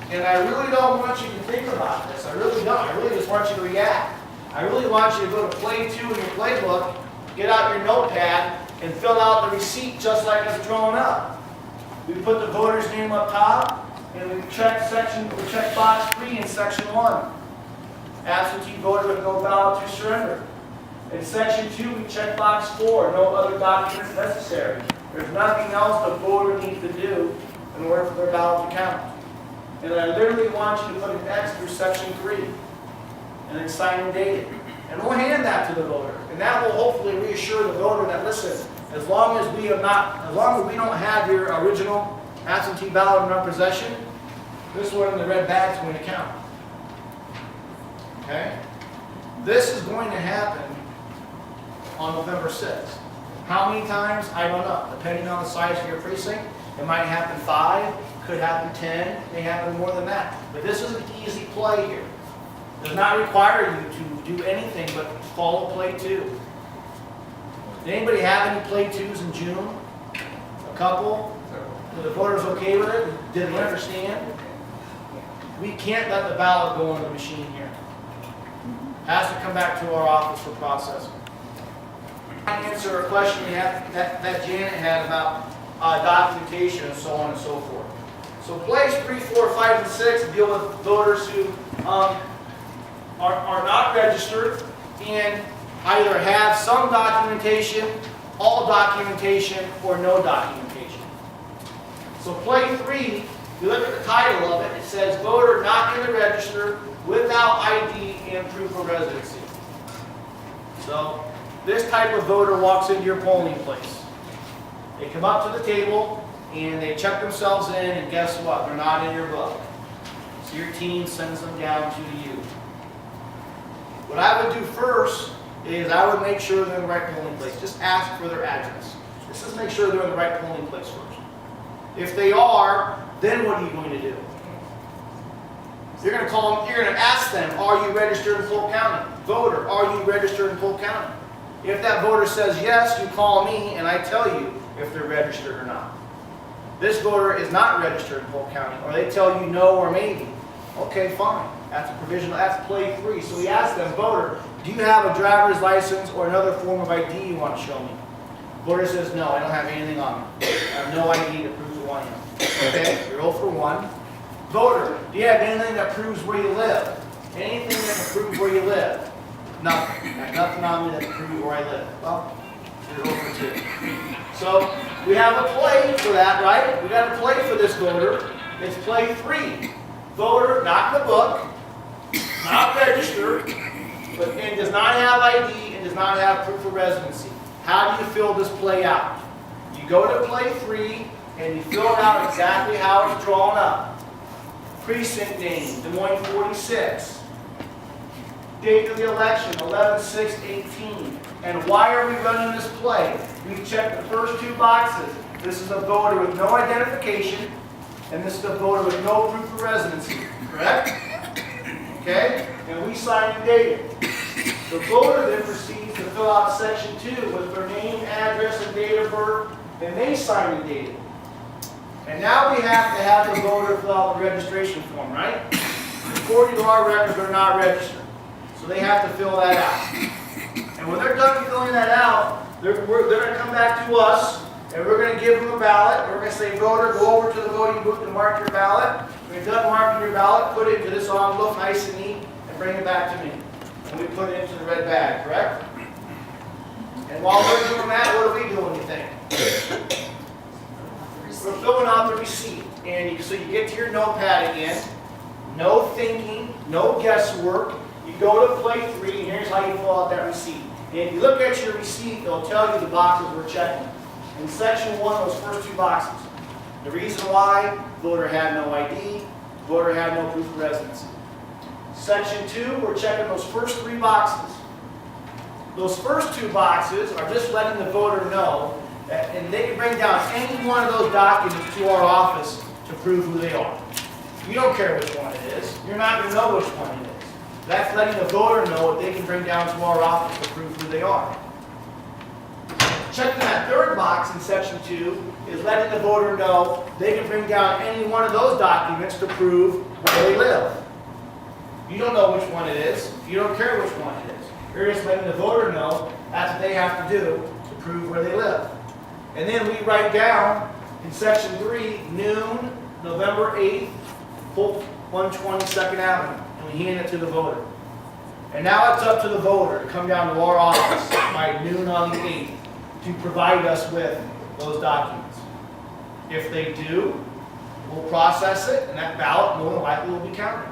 [SPEAKER 1] And I really don't want you to think about this. I really don't. I really just want you to react. I really want you to go to play 2 in your playbook, get out your notepad, and fill out the receipt just like it's drawn up. We put the voter's name up top, and we check box 3 in section 1. Absentee voter with no ballot to surrender. In section 2, we check box 4, no other documents necessary. There's nothing else the voter needs to do in order for their ballot to count. And I literally want you to put an X through section 3, and then sign and date it. And we'll hand that to the voter. And that will hopefully reassure the voter that, listen, as long as we don't have your original absentee ballot in our possession, this one in the red bag is going to count. Okay? This is going to happen on November 6th. How many times? I don't know. Depending on the size of your precinct, it might happen 5, could happen 10, may happen more than that. But this is an easy play here. Does not require you to do anything but follow play 2. Did anybody have any play 2s in June? A couple? Were the voters okay with it? Did they understand? We can't let the ballot go on the machine here. Has to come back to our office for processing. Answer a question that Janet had about documentation and so on and so forth. So plays 3, 4, 5, and 6 deal with voters who are not registered and either have some documentation, all documentation, or no documentation. So play 3, you look at the title of it, it says voter not in the register without ID and proof of residency. So this type of voter walks into your polling place. They come up to the table and they check themselves in, and guess what? They're not in your book. So your team sends them down to you. What I would do first is I would make sure they're in the right polling place. Just ask for their address. Just make sure they're in the right polling place first. If they are, then what are you going to do? You're going to call them, you're going to ask them, are you registered in Polk County? Voter, are you registered in Polk County? If that voter says yes, you call me and I tell you if they're registered or not. This voter is not registered in Polk County, or they tell you no or maybe. Okay, fine. That's a provisional, that's play 3. So we ask them, voter, do you have a driver's license or another form of ID you want to show me? Voter says, no, I don't have anything on me. I have no ID to prove who I am. Okay, you're 0 for 1. Voter, do you have anything that proves where you live? Anything that can prove where you live? Nothing. I have nothing on me that can prove where I live. Well, you're 0 for 2. So we have a play for that, right? We got a play for this voter. It's play 3. Voter, not in the book, not registered, and does not have ID and does not have proof of residency. How do you fill this play out? You go to play 3 and you fill it out exactly how it's drawn up. Precinct name, Des Moines 46. Date of the election, 11/6/18. And why are we running this play? We checked the first 2 boxes. This is a voter with no identification, and this is a voter with no proof of residency, correct? Okay? And we sign and date it. The voter then proceeds to fill out section 2 with their name, address, and date of birth, and they sign and date it. And now we have to have the voter fill out the registration form, right? According to our records, they're not registered. So they have to fill that out. And when they're done filling that out, they're going to come back to us, and we're going to give them a ballot. We're going to say, voter, go over to the voting booth and mark your ballot. When you're done marking your ballot, put it into this envelope nice and neat, and bring it back to me. And we put it into the red bag, correct? And while we're doing that, what are we doing, you think? We're filling out the receipt. And so you get to your notepad again. No thinking, no guesswork. You go to play 3, and here's how you fill out that receipt. And if you look at your receipt, it'll tell you the boxes we're checking. In section 1, those first 2 boxes. The reason why, voter had no ID, voter had no proof of residency. Section 2, we're checking those first 3 boxes. Those first 2 boxes are just letting the voter know that, and they can bring down any one of those documents to our office to prove who they are. You don't care which one it is. You're not going to know which one it is. That's letting the voter know what they can bring down to our office to prove who they are. Checking that 3rd box in section 2 is letting the voter know they can bring down any one of those documents to prove where they live. You don't know which one it is. You don't care which one it is. You're just letting the voter know that's what they have to do to prove where they live. And then we write down in section 3, noon, November 8th, Polk 120 2nd Avenue. And we hand it to the voter. And now it's up to the voter to come down to our office by noon on the 8th to provide us with those documents. If they do, we'll process it, and that ballot more than likely will be counted.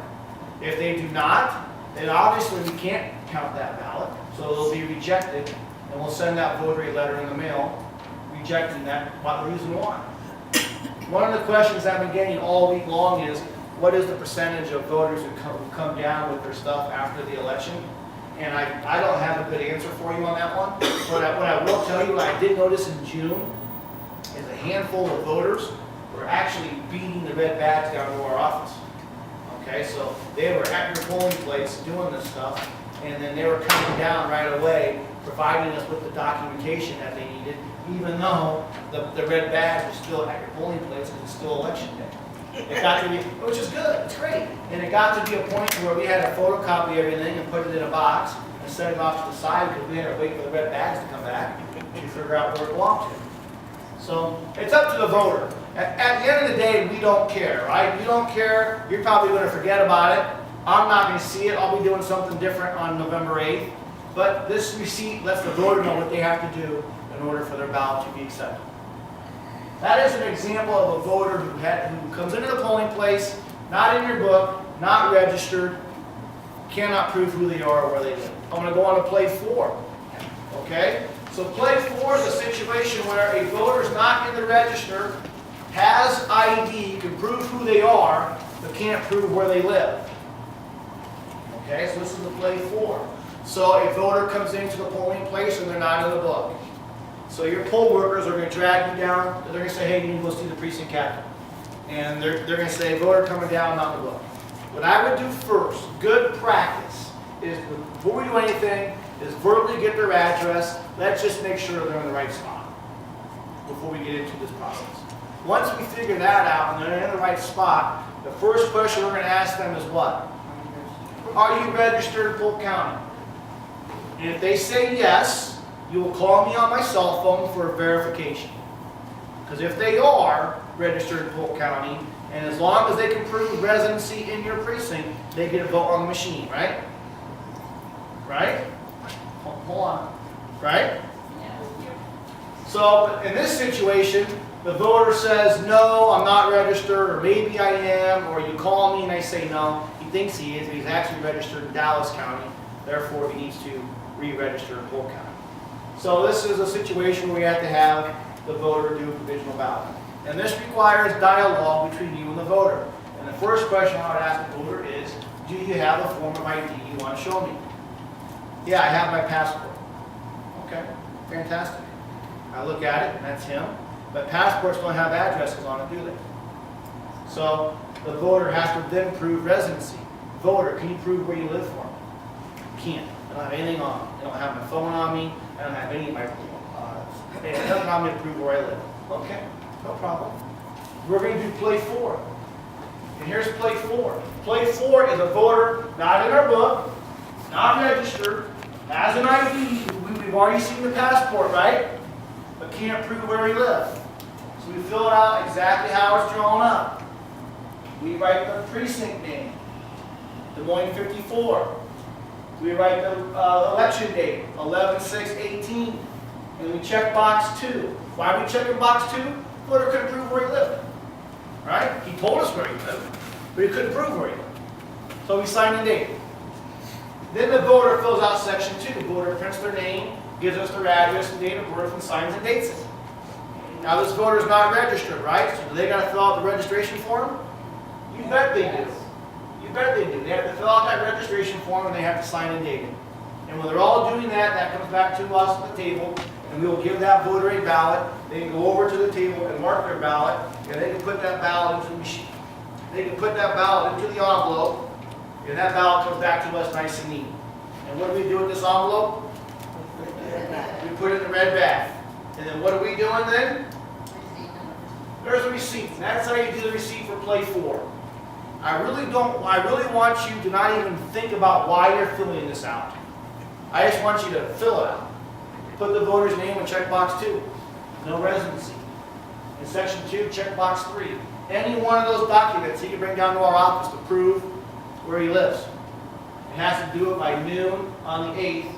[SPEAKER 1] If they do not, then obviously we can't count that ballot, so it'll be rejected, and we'll send that voter a letter in the mail rejecting that, by the reason why. One of the questions I've been getting all week long is, what is the percentage of voters who come down with their stuff after the election? And I don't have a good answer for you on that one. But what I will tell you, what I did notice in June, is a handful of voters were actually beating the red badge down to our office. Okay, so they were at your polling place doing this stuff, and then they were coming down right away, providing us with the documentation that they needed, even though the red badge was still at your polling place because it's still election day. It got to be, which is good, it's great. And it got to be a point where we had to photocopy everything and put it in a box and send it off to the side because we had to wait for the red badge to come back to figure out where it belonged to. So it's up to the voter. At the end of the day, we don't care, right? You don't care, you're probably going to forget about it. I'm not going to see it, I'll be doing something different on November 8th. But this receipt lets the voter know what they have to do in order for their ballot to be accepted. That is an example of a voter who comes into the polling place, not in your book, not registered, cannot prove who they are or where they live. I'm going to go on to play 4. Okay? So play 4 is a situation where a voter is not in the register, has ID, can prove who they are, but can't prove where they live. Okay, so this is the play 4. So a voter comes into the polling place and they're not in the book. So your poll workers are going to drag you down. They're going to say, hey, you need to go see the precinct captain. And they're going to say, voter coming down, not in the book. What I would do first, good practice, is before we do anything, is verbally get their address. Let's just make sure they're in the right spot before we get into this process. Once we figure that out and they're in the right spot, the first question we're going to ask them is what? Are you registered in Polk County? And if they say yes, you will call me on my cell phone for verification. Because if they are registered in Polk County, and as long as they can prove residency in your precinct, they get a vote on the machine, right? Right? Hold on. Right? So in this situation, the voter says, no, I'm not registered, or maybe I am, or you call me and I say no. He thinks he is, but he's actually registered in Dallas County. Therefore, he needs to re-register in Polk County. So this is a situation where we have to have the voter do a provisional ballot. And this requires dialogue between you and the voter. And the first question I would ask the voter is, do you have a form of ID you want to show me? Yeah, I have my passport. Okay, fantastic. I look at it, and that's him. But passports don't have addresses on it, do they? So the voter has to then prove residency. Voter, can you prove where you live for me? Can't. I don't have anything on me. I don't have my phone on me. I don't have any of my nothing on me to prove where I live. Okay, no problem. We're going to do play 4. And here's play 4. Play 4 is a voter not in our book, not registered, has an ID. We've already seen the passport, right? But can't prove where he lives. So we fill it out exactly how it's drawn up. We write the precinct name, Des Moines 54. We write the election date, 11/6/18, and we check box 2. Why are we checking box 2? Voter couldn't prove where he lived. Right? He told us where he lived, but he couldn't prove where he lived. So we sign and date. Then the voter fills out section 2. The voter prints their name, gives us their address and date of birth, and signs and dates it. Now this voter is not registered, right? So do they got to fill out the registration form? You bet they do. You bet they do. They have to fill out that registration form and they have to sign and date it. And when they're all doing that, that comes back to us at the table, and we will give that voter a ballot. They can go over to the table and mark their ballot, and they can put that ballot into the machine. They can put that ballot into the envelope, and that ballot comes back to us nice and neat. And what do we do with this envelope? We put it in the red bag. And then what are we doing then? There's a receipt. And that's how you do the receipt for play 4. I really want you to not even think about why you're filling this out. I just want you to fill it out. Put the voter's name in checkbox 2. No residency. In section 2, checkbox 3. Any one of those documents he can bring down to our office to prove where he lives. He has to do it by noon on the 8th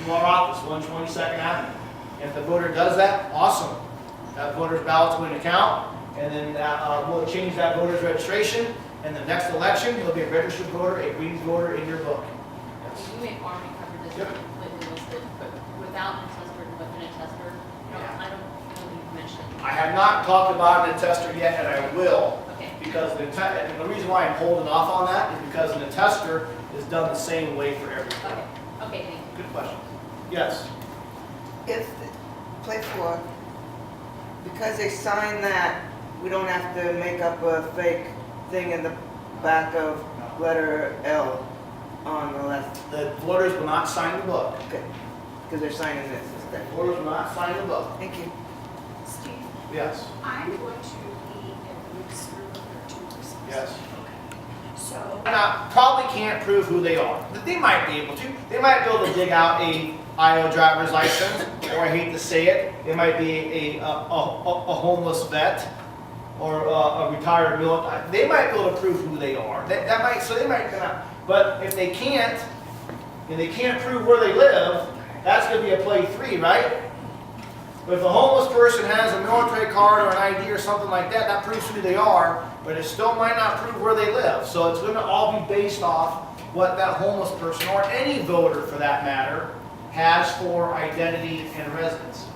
[SPEAKER 1] to our office, 122nd Avenue. And if the voter does that, awesome. That voter's ballot's going to count, and then we'll change that voter's registration. And the next election, you'll be a registered voter, a green voter in your book. Yes.
[SPEAKER 6] You may Army covered this
[SPEAKER 1] Yep.
[SPEAKER 6] completely listed, but without an attester and with an attester, I don't know you've mentioned.
[SPEAKER 1] I have not talked about an attester yet, and I will.
[SPEAKER 6] Okay.
[SPEAKER 1] Because and the reason why I'm holding off on that is because an attester is done the same way for every voter.
[SPEAKER 6] Okay, thank you.
[SPEAKER 1] Good question. Yes.
[SPEAKER 7] If, play 4, because they sign that we don't have to make up a fake thing in the back of letter L on the left,
[SPEAKER 1] The voters will not sign the book.
[SPEAKER 7] because they're signing this
[SPEAKER 1] The
[SPEAKER 7] instead.
[SPEAKER 1] voters will not sign the book.
[SPEAKER 7] Thank you.
[SPEAKER 3] Steve,
[SPEAKER 1] Yes,
[SPEAKER 3] I'm going to be in the server for 2%.
[SPEAKER 1] yes.
[SPEAKER 3] Okay. So,
[SPEAKER 1] Now, probably can't prove who they are. They might be able to. They might be able to dig out a Iowa driver's license, or I hate to say it, it might be a homeless vet or a retired military. They might be able to prove who they are. That might, so they might come out. But if they can't, and they can't prove where they live, that's going to be a play 3, right? But if a homeless person has a military card or an ID or something like that, that proves who they are, but it still might not prove where they live. So it's going to all be based off what that homeless person, or any voter for that matter, has for identity and residence.